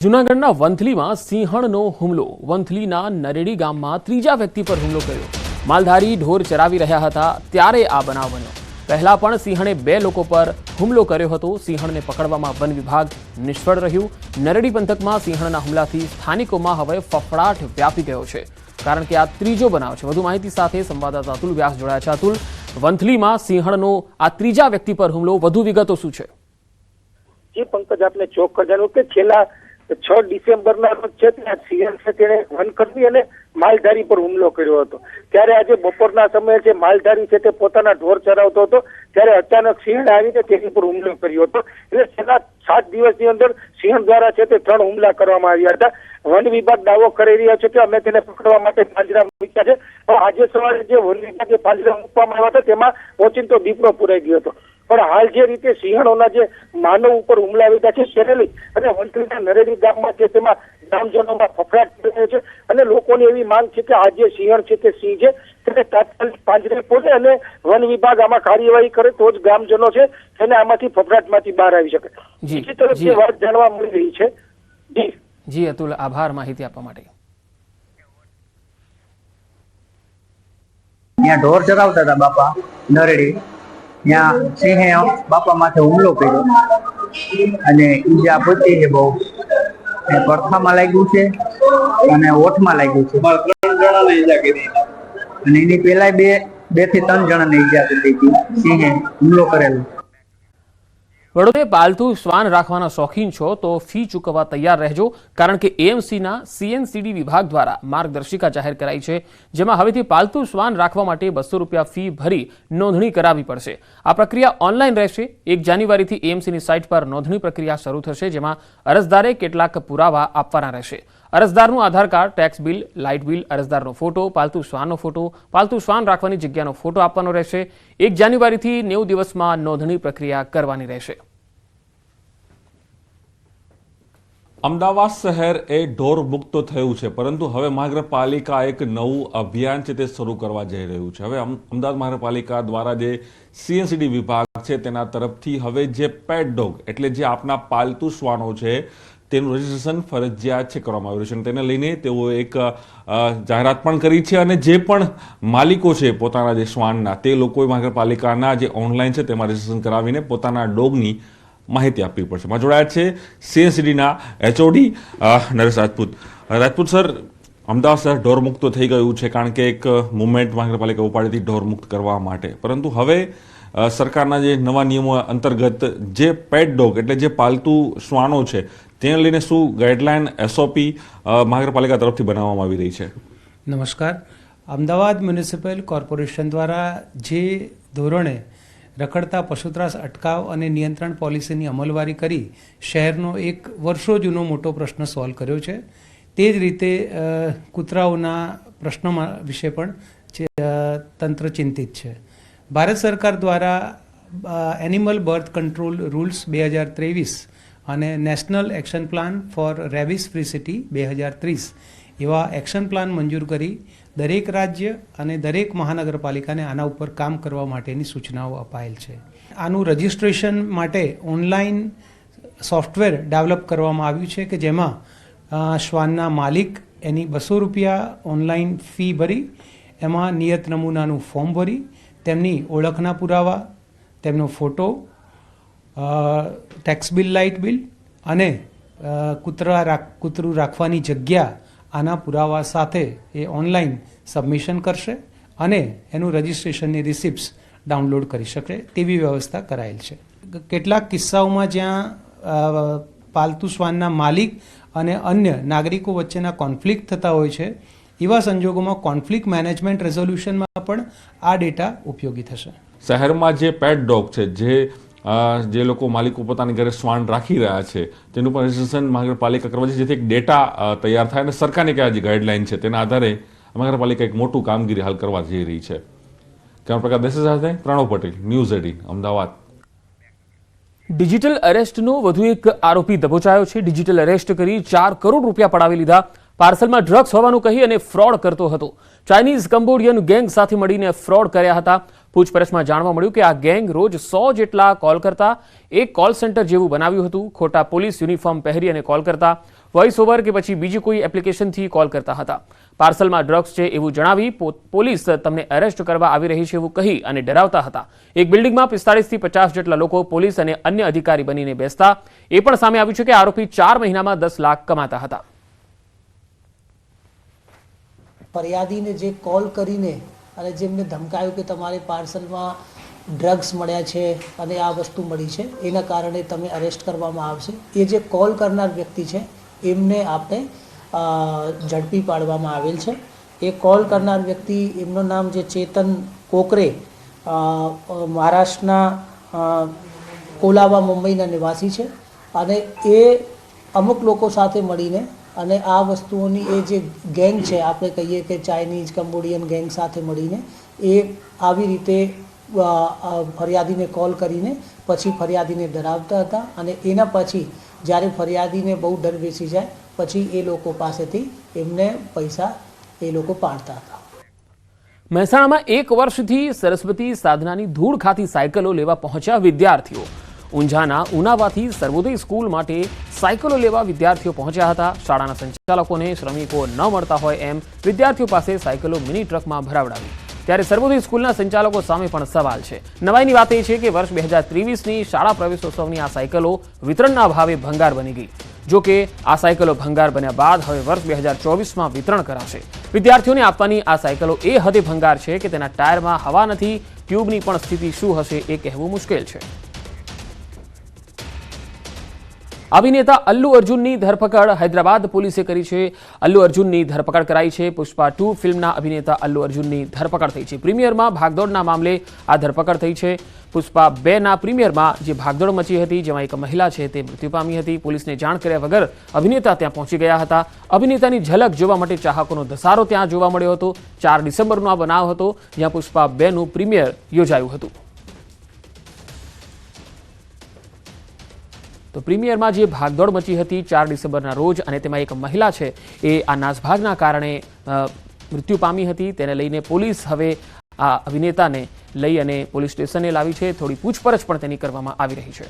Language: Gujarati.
જૂનાગઢના વંથલીમાં સિંહણનો હુમલો. વંથલીના નરેડી ગામમાં ત્રીજા વ્યક્તિ પર હુમલો કર્યો. માલધારી ઢોર ચરાવી રહ્યા હતા ત્યારે આ બનાવ બન્યો. પહેલા પણ સિંહણે 2 લોકો પર હુમલો કર્યો હતો. સિંહણને પકડવામાં વન વિભાગ નિષ્ફળ રહ્યું. નરેડી પંથકમાં સિંહણના હુમલાથી સ્થાનિકોમાં હવે ફફડાટ વ્યાપી ગયો છે, કારણ કે આ ત્રીજો બનાવ છે. વધુ માહિતી સાથે સંવાદદાતા અતુલ વ્યાસ જોડાયા છે. અતુલ, વંથલીમાં સિંહણનો આ ત્રીજા વ્યક્તિ પર હુમલો, વધુ વિગતો શું છે? જે પંકજ આપને ચોક્કસ જણાવ્યું કે છેલ્લા 6 ડિસેમ્બરના રોજ છે ત્યાં સિંહણ છે તેણે વનકર્મી અને માલધારી પર હુમલો કર્યો હતો. ત્યારે આજે બપોરના સમયે જે માલધારી છે તે પોતાના ઢોર ચરાવતો હતો ત્યારે અચાનક સિંહણ આવીને તેની પર હુમલો કર્યો હતો. એટલે છેલ્લા 7 દિવસની અંદર સિંહણ દ્વારા છે તે 3 હુમલા કરવામાં આવ્યા હતા. વન વિભાગ દાવો કરી રહ્યા છે કે અમે તેને પકડવા માટે પાંજરા મૂક્યા છે. પણ આજે સવારે જે વન વિભાગે પાંજરા મૂકવામાં આવ્યા હતા તેમાં ઓચિંતો દીપડો પુરાઈ ગયો હતો. પણ હાલ જે રીતે સિંહણોના જે માનવ ઉપર હુમલા આવ્યા છે તેને લઈ અને વંથલીના નરેડી ગામમાં છે તેમાં ગ્રામજનોમાં ફફડાટ થઈ રહ્યો છે અને લોકોની એવી માંગ છે કે આ જે સિંહણ છે તે સિંહ છે તેને તાત્કાલિક પાંજરે પૂરે અને વન વિભાગ આમાં કાર્યવાહી કરે તો જ ગ્રામજનો છે તેને આમાંથી ફફડાટમાંથી બહાર આવી શકે. બીજી તરફ જે વાત જાણવા મળી રહી છે. જી અતુલ, આભાર માહિતી આપવા માટે. ત્યાં ઢોર ચરાવતા હતા બાપા નરેડી, ત્યાં સિંહે બાપા માથે હુમલો કર્યો અને ઈજા પહોંચી છે બહુ. પડખામાં લાગ્યું છે અને ઓઠમાં લાગ્યું છે અને એની પેલા 2 થી 3 જણાને ઈજા કરી હતી. સિંહે હુમલો કરેલો. વડોદરે પાલતુ શ્વાન રાખવાના શોખીન છો તો ફી ચૂકવવા તૈયાર રહેજો, કારણ કે એએમસીના CNCD વિભાગ દ્વારા માર્ગદર્શિકા જાહેર કરાઈ છે, જેમાં હવેથી પાલતુ શ્વાન રાખવા માટે ₹200 ફી ભરી નોંધણી કરાવવી પડશે. આ પ્રક્રિયા ઓનલાઈન રહેશે. 1 જાન્યુઆરીથી એએમસીની સાઇટ પર નોંધણી પ્રક્રિયા શરૂ થશે, જેમાં અરજદારે કેટલાક પુરાવા આપવાના રહેશે. અરજદારનું Aadhaar card, tax bill, light bill, અરજદારનો ફોટો, પાલતુ શ્વાનનો ફોટો, પાલતુ શ્વાન રાખવાની જગ્યાનો ફોટો આપવાનો રહેશે. 1 જાન્યુઆરીથી 90 દિવસમાં નોંધણી પ્રક્રિયા કરવાની રહેશે. અમદાવાદ શહેર એ ઢોર મુક્ત થયું છે, પરંતુ હવે મહાનગરપાલિકા એક નવું અભિયાન છે તે શરૂ કરવા જઈ રહ્યું છે. હવે અમદાવાદ મહાનગરપાલિકા દ્વારા જે CNCD વિભાગ છે તેના તરફથી હવે જે પેટ ડોગ એટલે જે આપના પાલતુ શ્વાનો છે તેનું રજીસ્ટ્રેશન ફરજિયાત છે કરવામાં આવ્યું છે અને તેને લઈને તેઓ એક જાહેરાત પણ કરી છે અને જે પણ માલિકો છે પોતાના જે શ્વાનના તે લોકોએ મહાનગરપાલિકાના જે ઓનલાઈન છે તેમાં રજીસ્ટ્રેશન કરાવીને પોતાના ડોગની માહિતી આપવી પડશે. માં જોડાયા છે CNCDના HOD નરેશ રાજપૂત. સર, અમદાવાદ શહેર ઢોર મુક્ત થઈ ગયું છે, કારણ કે એક મુવમેન્ટ મહાનગરપાલિકા ઉપાડી હતી ઢોર મુક્ત કરવા માટે, પરંતુ હવે સરકારના જે નવા નિયમો અંતર્ગત જે પેટ ડોગ એટલે જે પાલતુ શ્વાનો છે તેને લઈને શું ગાઈડલાઈન SOP મહાનગરપાલિકા તરફથી બનાવવામાં આવી રહી છે? નમસ્કાર. અમદાવાદ મ્યુનિસિપલ કોર્પોરેશન દ્વારા જે ધોરણે રખડતા પશુત્રાસ અટકાવ અને નિયંત્રણ પોલિસીની અમલવારી કરી શહેરનો એક વર્ષો જૂનો મોટો પ્રશ્ન સોલ્વ કર્યો છે, તે જ રીતે કૂતરાઓના પ્રશ્નો વિશે પણ તંત્ર ચિંતિત છે. ભારત સરકાર દ્વારા એનિમલ બર્થ કંટ્રોલ રૂલ્સ 2023 અને national action plan four rabies free city 2030 એવા એક્શન પ્લાન મંજૂર કરી દરેક રાજ્ય અને દરેક મહાનગરપાલિકાને આના ઉપર કામ કરવા માટેની સૂચનાઓ અપાયેલ છે. આનું રજિસ્ટ્રેશન માટે ઓનલાઈન સોફ્ટવેર ડેવલપ કરવામાં આવ્યું છે કે જેમાં શ્વાનના માલિક એની ₹200 ઓનલાઈન ફી ભરી એમાં નિયત નમૂનાનું ફોર્મ ભરી તેમની ઓળખના પુરાવા, તેમનો photo, tax bill, light bill અને કૂતરું રાખવાની જગ્યા આના પુરાવા સાથે એ ઓનલાઈન સબમિશન કરશે અને એનું રજિસ્ટ્રેશનની રિસિપ્ટ્સ ડાઉનલોડ કરી શકે તેવી વ્યવસ્થા કરાયેલ છે. કેટલાક કિસ્સાઓમાં જ્યાં પાલતુ શ્વાનના માલિક અને અન્ય નાગરિકો વચ્ચેના કોન્ફ્લિક્ટ થતા હોય છે, એવા સંજોગોમાં કોન્ફ્લિક્ટ મેનેજમેન્ટ રેઝોલ્યુશનમાં પણ આ ડેટા ઉપયોગી થશે. શહેરમાં જે પેટ ડોગ છે, જે લોકો માલિકો પોતાની ઘરે શ્વાન રાખી રહ્યા છે તેનું પણ રજીસ્ટ્રેશન મહાનગરપાલિકા કરવા છે, જેથી એક ડેટા તૈયાર થાય અને સરકારની કયા જે ગાઈડલાઈન છે તેના આધારે મહાનગરપાલિકા એક મોટું કામગીરી હાલ કરવા જઈ રહી છે. કેમેરા પ્રકાર દેસાઈ સાથે પ્રણવ પટેલ, ન્યૂઝ 18 અમદાવાદ. ડિજિટલ અરેસ્ટનો વધુ એક આરોપી દબોચાયો છે. ડિજિટલ અરેસ્ટ કરી ₹4 કરોડ પડાવી લીધા. પાર્સલમાં ડ્રગ્સ હોવાનું કહી અને ફ્રોડ કરતો હતો. ચાઇનીઝ કંબોડિયન ગેંગ સાથે મળીને ફ્રોડ કર્યા હતા. પૂછપરછમાં જાણવા મળ્યું કે આ ગેંગ રોજ 100 જેટલા કોલ કરતા. એક કોલ સેન્ટર જેવું બનાવ્યું હતું. ખોટા પોલીસ યુનિફોર્મ પહેરી અને કોલ કરતા. વોઇસ ઓવર કે પછી બીજી કોઈ એપ્લિકેશનથી કોલ કરતા હતા. પાર્સલમાં ડ્રગ્સ છે એવું જણાવી પોલીસ તમને એરેસ્ટ કરવા આવી રહી છે એવું કહી અને ડરાવતા હતા. એક બિલ્ડિંગમાં 45 થી 50 જેટલા લોકો પોલીસ અને અન્ય અધિકારી બનીને બેસતા. એ પણ સામે આવ્યું છે કે આરોપી 4 મહિનામાં 10 લાખ કમાતા હતા. ફરિયાદીને જે કોલ કરીને અને જેમને ધમકાયું કે તમારે પાર્સલમાં ડ્રગ્સ મળ્યા છે અને આ વસ્તુ મળી છે, એના કારણે તમે અરેસ્ટ કરવામાં આવશે. એ જે કોલ કરનાર વ્યક્તિ છે એમને આપણે ઝડપી પાડવામાં આવેલ છે. એ કોલ કરનાર વ્યક્તિ, એમનું નામ જે ચેતન કોકરે, મહારાષ્ટ્રના કોલાબા, મુંબઈના નિવાસી છે અને એ અમુક લોકો સાથે મળીને અને આ વસ્તુઓની એ જે ગેંગ છે, આપણે કહીએ કે ચાઇનીઝ કંબોડિયન ગેંગ સાથે મળીને એ આવી રીતે ફરિયાદીને કોલ કરીને પછી ફરિયાદીને ડરાવતા હતા અને એના પછી જ્યારે ફરિયાદીને બહુ ડર બેસી જાય પછી એ લોકો પાસેથી એમને પૈસા એ લોકો પાડતા હતા. મહેસાણામાં 1 વર્ષથી સરસ્વતી સાધનાની ધૂળ ખાતી સાયકલો લેવા પહોંચ્યા વિદ્યાર્થીઓ. ઊંઝાના ઉનાવાથી સર્વોદય સ્કૂલ માટે સાયકલો લેવા વિદ્યાર્થીઓ પહોંચ્યા હતા. શાળાના સંચાલકોને શ્રમિકો ન મળતા હોય એમ વિદ્યાર્થીઓ પાસે સાયકલો મિની ટ્રકમાં ભરાવડાવી. ત્યારે સર્વોદય સ્કૂલના સંચાલકો સામે પણ સવાલ છે. નવાઈની વાત એ છે કે વર્ષ 2023ની શાળા પ્રવેશોત્સવની આ સાયકલો વિતરણના ભાવે ભંગાર બની ગઈ. જો કે આ સાયકલો ભંગાર બન્યા બાદ હવે વર્ષ 2024માં વિતરણ કરાશે. વિદ્યાર્થીઓને આપવાની આ સાયકલો એ હદે ભંગાર છે કે તેના ટાયરમાં હવા નથી. ટ્યુબની પણ સ્થિતિ શું હશે એ કહેવું મુશ્કેલ છે. અભિનેતા અલ્લુ અર્જુનની ધરપકડ હૈદરાબાદ પોલીસે કરી છે. અલ્લુ અર્જુનની ધરપકડ કરાઈ છે. પુષ્પા 2 ફિલ્મના અભિનેતા અલ્લુ અર્જુનની ધરપકડ થઈ છે. પ્રીમિયરમાં ભાગદોડના મામલે આ ધરપકડ થઈ છે. પુષ્પા 2ના પ્રીમિયરમાં જે ભાગદોડ મચી હતી, જેમાં એક મહિલા છે તે મૃત્યુ પામી હતી. પોલીસને જાણ કર્યા વગર અભિનેતા ત્યાં પહોંચી ગયા હતા. અભિનેતાની ઝલક જોવા માટે ચાહકોનો ધસારો ત્યાં જોવા મળ્યો હતો. 4 ડિસેમ્બરનો આ બનાવ હતો, જ્યાં પુષ્પા 2નું પ્રીમિયર યોજાયું હતું. તો પ્રીમિયરમાં જે ભાગદોડ મચી હતી 4 ડિસેમ્બરના રોજ, અને તેમાં એક મહિલા છે એ આ નાસભાગના કારણે મૃત્યુ પામી હતી. તેને લઈને પોલીસ હવે આ અભિનેતાને લઈ અને પોલીસ સ્ટેશને લાવી છે. થોડી પૂછપરછ પણ તેની કરવામાં આવી રહી છે.